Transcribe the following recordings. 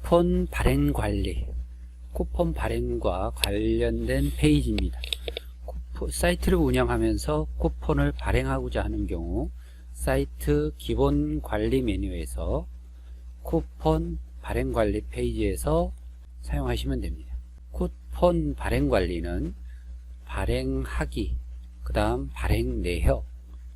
쿠폰 발행 관리, 쿠폰 발행과 관련된 페이지입니다. 사이트를 운영하면서 쿠폰을 발행하고자 하는 경우 사이트 기본 관리 메뉴에서 쿠폰 발행 관리 페이지에서 사용하시면 됩니다. 쿠폰 발행 관리는 발행하기, 그 다음 발행 내역,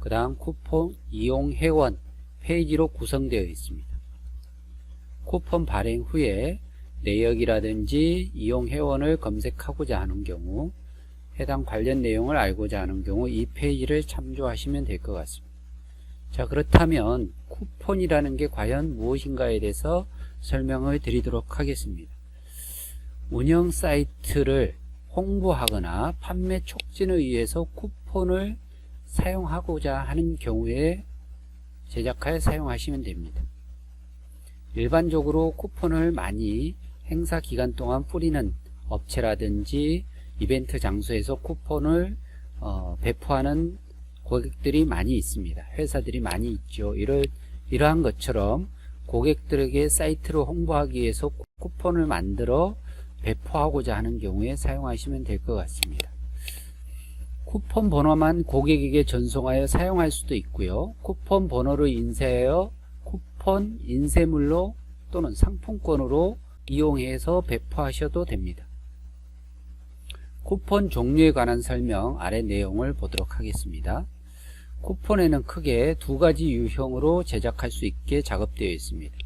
그 다음 쿠폰 이용 회원 페이지로 구성되어 있습니다. 쿠폰 발행 후에 내역이라든지 이용 회원을 검색하고자 하는 경우, 해당 관련 내용을 알고자 하는 경우 이 페이지를 참조하시면 될 것 같습니다. 자, 그렇다면 쿠폰이라는 게 과연 무엇인가에 대해서 설명을 드리도록 하겠습니다. 운영 사이트를 홍보하거나 판매 촉진을 위해서 쿠폰을 사용하고자 하는 경우에 제작하여 사용하시면 됩니다. 일반적으로 쿠폰을 많이 행사 기간 동안 뿌리는 업체라든지 이벤트 장소에서 쿠폰을 배포하는 고객들이 많이 있습니다. 회사들이 많이 있죠. 이러한 것처럼 고객들에게 사이트를 홍보하기 위해서 쿠폰을 만들어 배포하고자 하는 경우에 사용하시면 될 것 같습니다. 쿠폰 번호만 고객에게 전송하여 사용할 수도 있고요. 쿠폰 번호를 인쇄하여 쿠폰 인쇄물로 또는 상품권으로 이용해서 배포하셔도 됩니다. 쿠폰 종류에 관한 설명, 아래 내용을 보도록 하겠습니다. 쿠폰에는 크게 두 가지 유형으로 제작할 수 있게 작업되어 있습니다.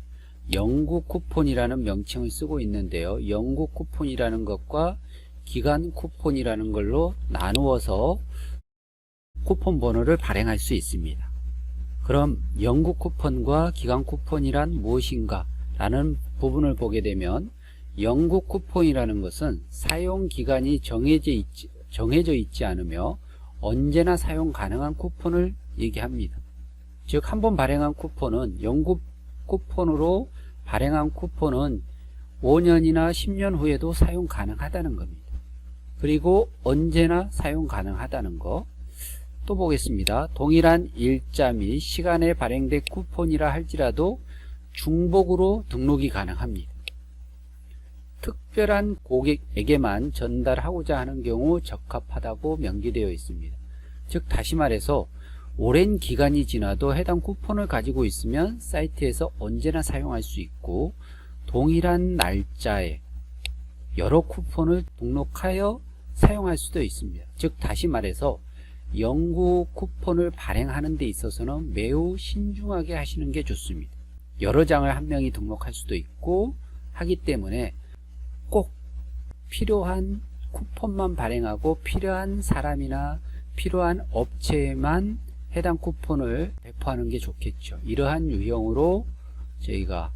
영구 쿠폰이라는 명칭을 쓰고 있는데요. 영구 쿠폰이라는 것과 기간 쿠폰이라는 걸로 나누어서 쿠폰 번호를 발행할 수 있습니다. 그럼 영구 쿠폰과 기간 쿠폰이란 무엇인가 라는 부분을 보게 되면, 영구 쿠폰이라는 것은 사용 기간이 정해져 있지 않으며 언제나 사용 가능한 쿠폰을 얘기합니다. 즉, 한번 발행한 쿠폰은, 영구 쿠폰으로 발행한 쿠폰은 5년이나 10년 후에도 사용 가능하다는 겁니다. 그리고 언제나 사용 가능하다는 거. 또 보겠습니다. 동일한 일자 및 시간에 발행된 쿠폰이라 할지라도 중복으로 등록이 가능합니다. 특별한 고객에게만 전달하고자 하는 경우 적합하다고 명기되어 있습니다. 즉, 다시 말해서 오랜 기간이 지나도 해당 쿠폰을 가지고 있으면 사이트에서 언제나 사용할 수 있고, 동일한 날짜에 여러 쿠폰을 등록하여 사용할 수도 있습니다. 즉, 다시 말해서 영구 쿠폰을 발행하는 데 있어서는 매우 신중하게 하시는 게 좋습니다. 여러 장을 한 명이 등록할 수도 있고 하기 때문에 꼭 필요한 쿠폰만 발행하고 필요한 사람이나 필요한 업체에만 해당 쿠폰을 배포하는 게 좋겠죠. 이러한 유형으로 저희가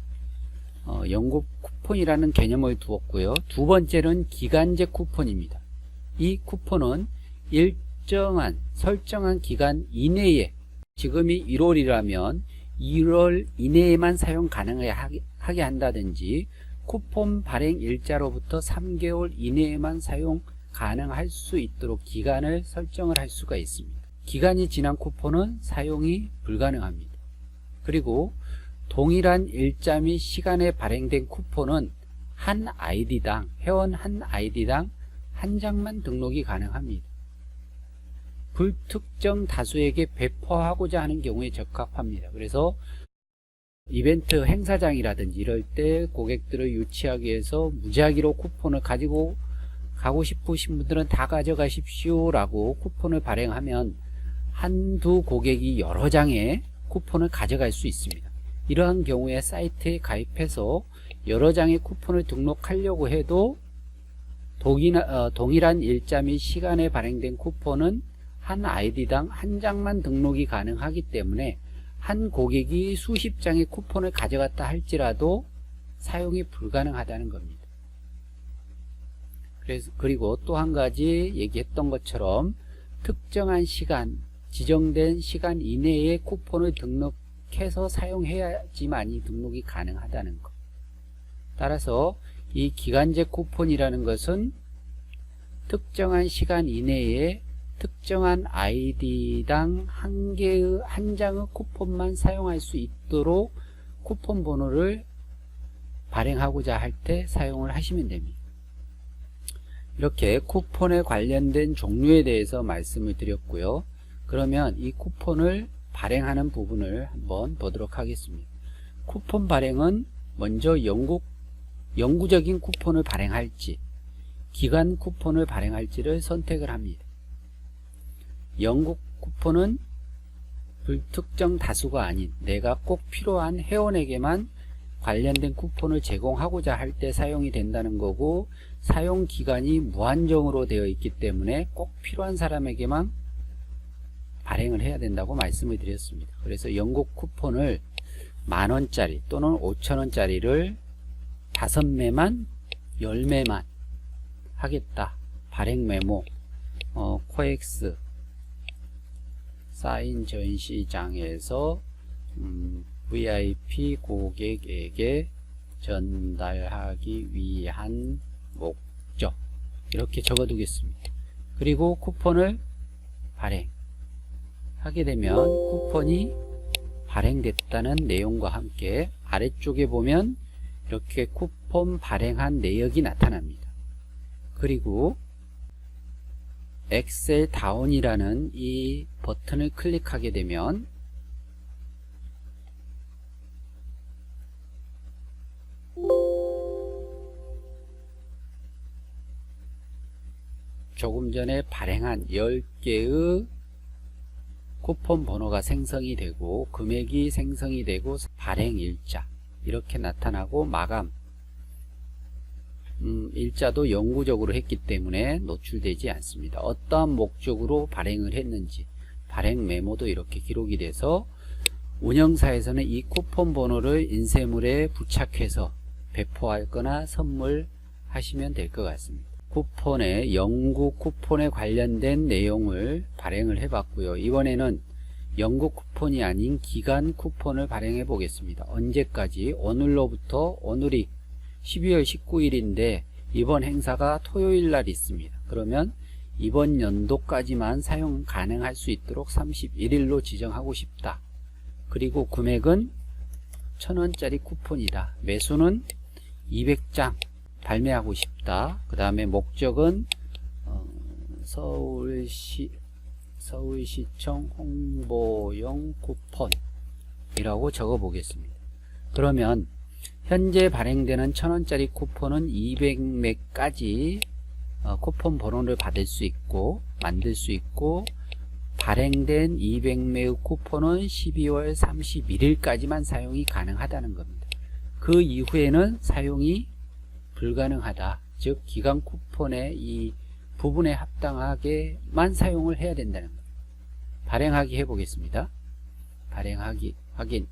영구 쿠폰이라는 개념을 두었고요. 두 번째는 기간제 쿠폰입니다. 이 쿠폰은 설정한 기간 이내에, 지금이 1월이라면 1월 이내에만 사용 가능하게 한다든지, 쿠폰 발행 일자로부터 3개월 이내에만 사용 가능할 수 있도록 기간을 설정을 할 수가 있습니다. 기간이 지난 쿠폰은 사용이 불가능합니다. 그리고 동일한 일자 및 시간에 발행된 쿠폰은 한 아이디당, 회원 한 아이디당 한 장만 등록이 가능합니다. 불특정 다수에게 배포하고자 하는 경우에 적합합니다. 그래서 이벤트 행사장이라든지 이럴 때 고객들을 유치하기 위해서 무작위로 쿠폰을 가지고 가고 싶으신 분들은 다 가져가십시오 라고 쿠폰을 발행하면 한두 고객이 여러 장의 쿠폰을 가져갈 수 있습니다. 이러한 경우에 사이트에 가입해서 여러 장의 쿠폰을 등록하려고 해도 동일한 일자 및 시간에 발행된 쿠폰은 한 아이디당 한 장만 등록이 가능하기 때문에 한 고객이 수십 장의 쿠폰을 가져갔다 할지라도 사용이 불가능하다는 겁니다. 그리고 또 한 가지 얘기했던 것처럼 특정한 시간, 지정된 시간 이내에 쿠폰을 등록해서 사용해야지만이 등록이 가능하다는 것. 따라서 이 기간제 쿠폰이라는 것은 특정한 시간 이내에 특정한 아이디당 한 장의 쿠폰만 사용할 수 있도록 쿠폰 번호를 발행하고자 할 때 사용을 하시면 됩니다. 이렇게 쿠폰에 관련된 종류에 대해서 말씀을 드렸고요. 그러면 이 쿠폰을 발행하는 부분을 한번 보도록 하겠습니다. 쿠폰 발행은 먼저 영구적인 쿠폰을 발행할지 기간 쿠폰을 발행할지를 선택을 합니다. 영구 쿠폰은 불특정 다수가 아닌 내가 꼭 필요한 회원에게만 관련된 쿠폰을 제공하고자 할 때 사용이 된다는 거고, 사용 기간이 무한정으로 되어 있기 때문에 꼭 필요한 사람에게만 발행을 해야 된다고 말씀을 드렸습니다. 그래서 영구 쿠폰을 10,000원짜리 또는 5,000원짜리를 5매만 10매만 하겠다. 발행 메모, 코엑스 사인 전시장에서 VIP 고객에게 전달하기 위한 목적, 이렇게 적어 두겠습니다. 그리고 쿠폰을 발행하게 되면 쿠폰이 발행됐다는 내용과 함께 아래쪽에 보면 이렇게 쿠폰 발행한 내역이 나타납니다. 그리고 엑셀 다운이라는 이 버튼을 클릭하게 되면 조금 전에 발행한 10개의 쿠폰 번호가 생성이 되고 금액이 생성이 되고 발행일자 이렇게 나타나고, 마감 일자도 영구적으로 했기 때문에 노출되지 않습니다. 어떠한 목적으로 발행을 했는지 발행 메모도 이렇게 기록이 돼서 운영사에서는 이 쿠폰 번호를 인쇄물에 부착해서 배포하거나 선물하시면 될 것 같습니다. 쿠폰의 영구 쿠폰에 관련된 내용을 발행을 해봤고요. 이번에는 영구 쿠폰이 아닌 기간 쿠폰을 발행해 보겠습니다. 언제까지? 오늘로부터, 오늘이 12월 19일인데 이번 행사가 토요일 날 있습니다. 그러면 이번 연도까지만 사용 가능할 수 있도록 31일로 지정하고 싶다. 그리고 금액은 1,000원짜리 쿠폰이다. 매수는 200장 발매하고 싶다. 그 다음에 목적은 서울시청 홍보용 쿠폰이라고 적어 보겠습니다. 그러면 현재 발행되는 1,000원짜리 쿠폰은 200매까지 쿠폰 번호를 받을 수 있고 만들 수 있고, 발행된 200매의 쿠폰은 12월 31일까지만 사용이 가능하다는 겁니다. 그 이후에는 사용이 불가능하다. 즉 기간 쿠폰의 이 부분에 합당하게만 사용을 해야 된다는 겁니다. 발행하기 해보겠습니다. 발행하기 확인.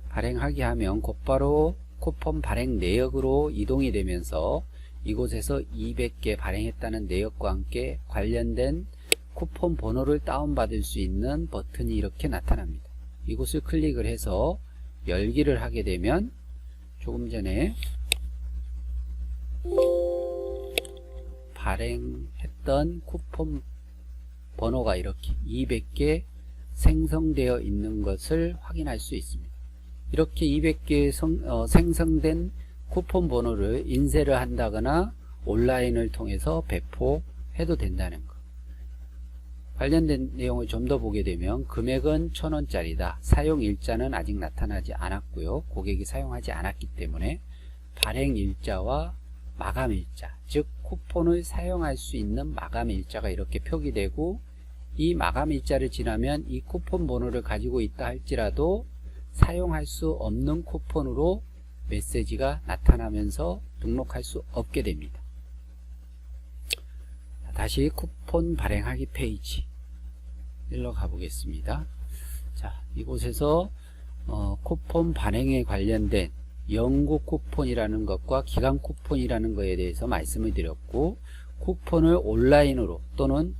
발행하기 하면 곧바로 쿠폰 발행 내역으로 이동이 되면서 이곳에서 200개 발행했다는 내역과 함께 관련된 쿠폰 번호를 다운받을 수 있는 버튼이 이렇게 나타납니다. 이곳을 클릭을 해서 열기를 하게 되면 조금 전에 발행했던 쿠폰 번호가 이렇게 200개 생성되어 있는 것을 확인할 수 있습니다. 이렇게 200개 생성된 쿠폰 번호를 인쇄를 한다거나 온라인을 통해서 배포해도 된다는 것. 관련된 내용을 좀 더 보게 되면 금액은 1,000원짜리다. 사용일자는 아직 나타나지 않았고요. 고객이 사용하지 않았기 때문에 발행일자와 마감일자, 즉 쿠폰을 사용할 수 있는 마감일자가 이렇게 표기되고, 이 마감일자를 지나면 이 쿠폰 번호를 가지고 있다 할지라도 사용할 수 없는 쿠폰으로 메시지가 나타나면서 등록할 수 없게 됩니다. 다시 쿠폰 발행하기 페이지 일로 가보겠습니다. 자, 이곳에서 쿠폰 발행에 관련된 영구 쿠폰이라는 것과 기간 쿠폰이라는 것에 대해서 말씀을 드렸고, 쿠폰을 온라인으로 또는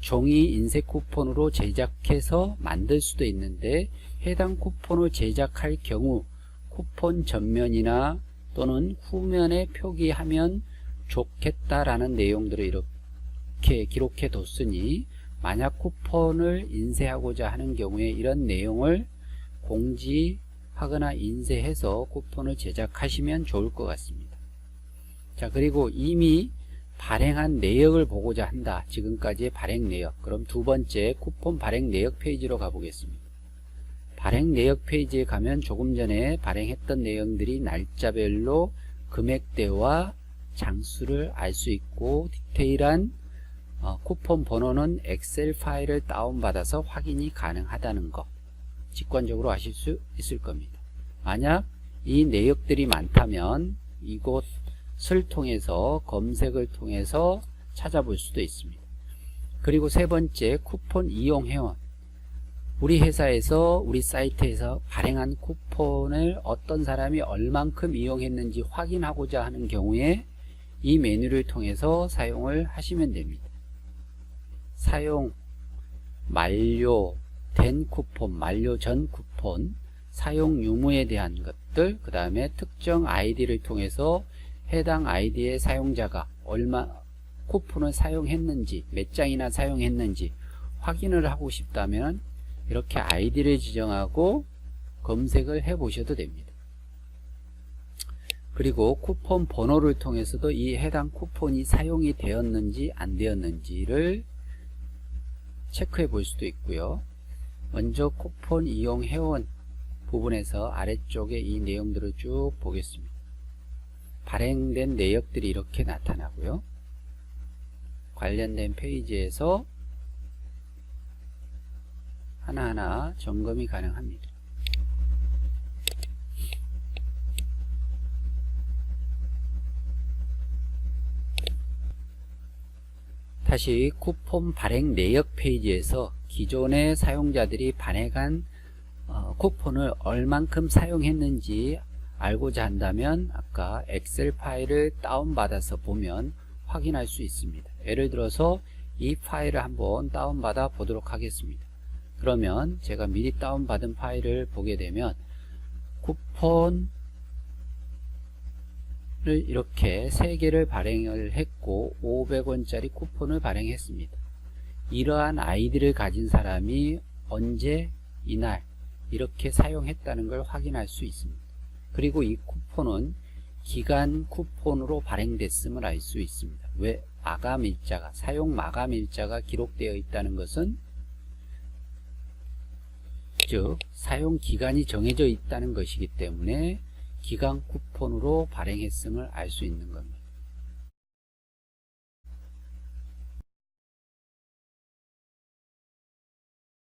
종이 인쇄 쿠폰으로 제작해서 만들 수도 있는데, 해당 쿠폰을 제작할 경우 쿠폰 전면이나 또는 후면에 표기하면 좋겠다라는 내용들을 이렇게 기록해 뒀으니, 만약 쿠폰을 인쇄하고자 하는 경우에 이런 내용을 공지 하거나 인쇄해서 쿠폰을 제작하시면 좋을 것 같습니다. 자, 그리고 이미 발행한 내역을 보고자 한다. 지금까지의 발행 내역. 그럼 두 번째 쿠폰 발행 내역 페이지로 가보겠습니다. 발행 내역 페이지에 가면 조금 전에 발행했던 내용들이 날짜별로 금액대와 장수를 알 수 있고, 디테일한 쿠폰 번호는 엑셀 파일을 다운받아서 확인이 가능하다는 거 직관적으로 아실 수 있을 겁니다. 만약 이 내역들이 많다면 이곳을 통해서 검색을 통해서 찾아볼 수도 있습니다. 그리고 세 번째, 쿠폰 이용 회원. 우리 회사에서, 우리 사이트에서 발행한 쿠폰을 어떤 사람이 얼만큼 이용했는지 확인하고자 하는 경우에 이 메뉴를 통해서 사용을 하시면 됩니다. 사용 만료된 쿠폰, 만료 전 쿠폰, 사용 유무에 대한 것들, 그 다음에 특정 아이디를 통해서 해당 아이디의 사용자가 얼마 쿠폰을 사용했는지, 몇 장이나 사용했는지 확인을 하고 싶다면 이렇게 아이디를 지정하고 검색을 해 보셔도 됩니다. 그리고 쿠폰 번호를 통해서도 이 해당 쿠폰이 사용이 되었는지 안 되었는지를 체크해 볼 수도 있고요. 먼저 쿠폰 이용 회원 부분에서 아래쪽에 이 내용들을 쭉 보겠습니다. 발행된 내역들이 이렇게 나타나고요. 관련된 페이지에서 하나하나 점검이 가능합니다. 다시 쿠폰 발행 내역 페이지에서 기존의 사용자들이 발행한 쿠폰을 얼만큼 사용했는지 알고자 한다면 아까 엑셀 파일을 다운받아서 보면 확인할 수 있습니다. 예를 들어서 이 파일을 한번 다운받아 보도록 하겠습니다. 그러면 제가 미리 다운받은 파일을 보게 되면 쿠폰을 이렇게 3개를 발행을 했고 500원짜리 쿠폰을 발행했습니다. 이러한 아이디를 가진 사람이 언제 이날 이렇게 사용했다는 걸 확인할 수 있습니다. 그리고 이 쿠폰은 기간 쿠폰으로 발행됐음을 알 수 있습니다. 왜? 마감일자가, 사용 마감일자가 기록되어 있다는 것은 즉 사용 기간이 정해져 있다는 것이기 때문에 기간 쿠폰으로 발행했음을 알 수 있는 겁니다.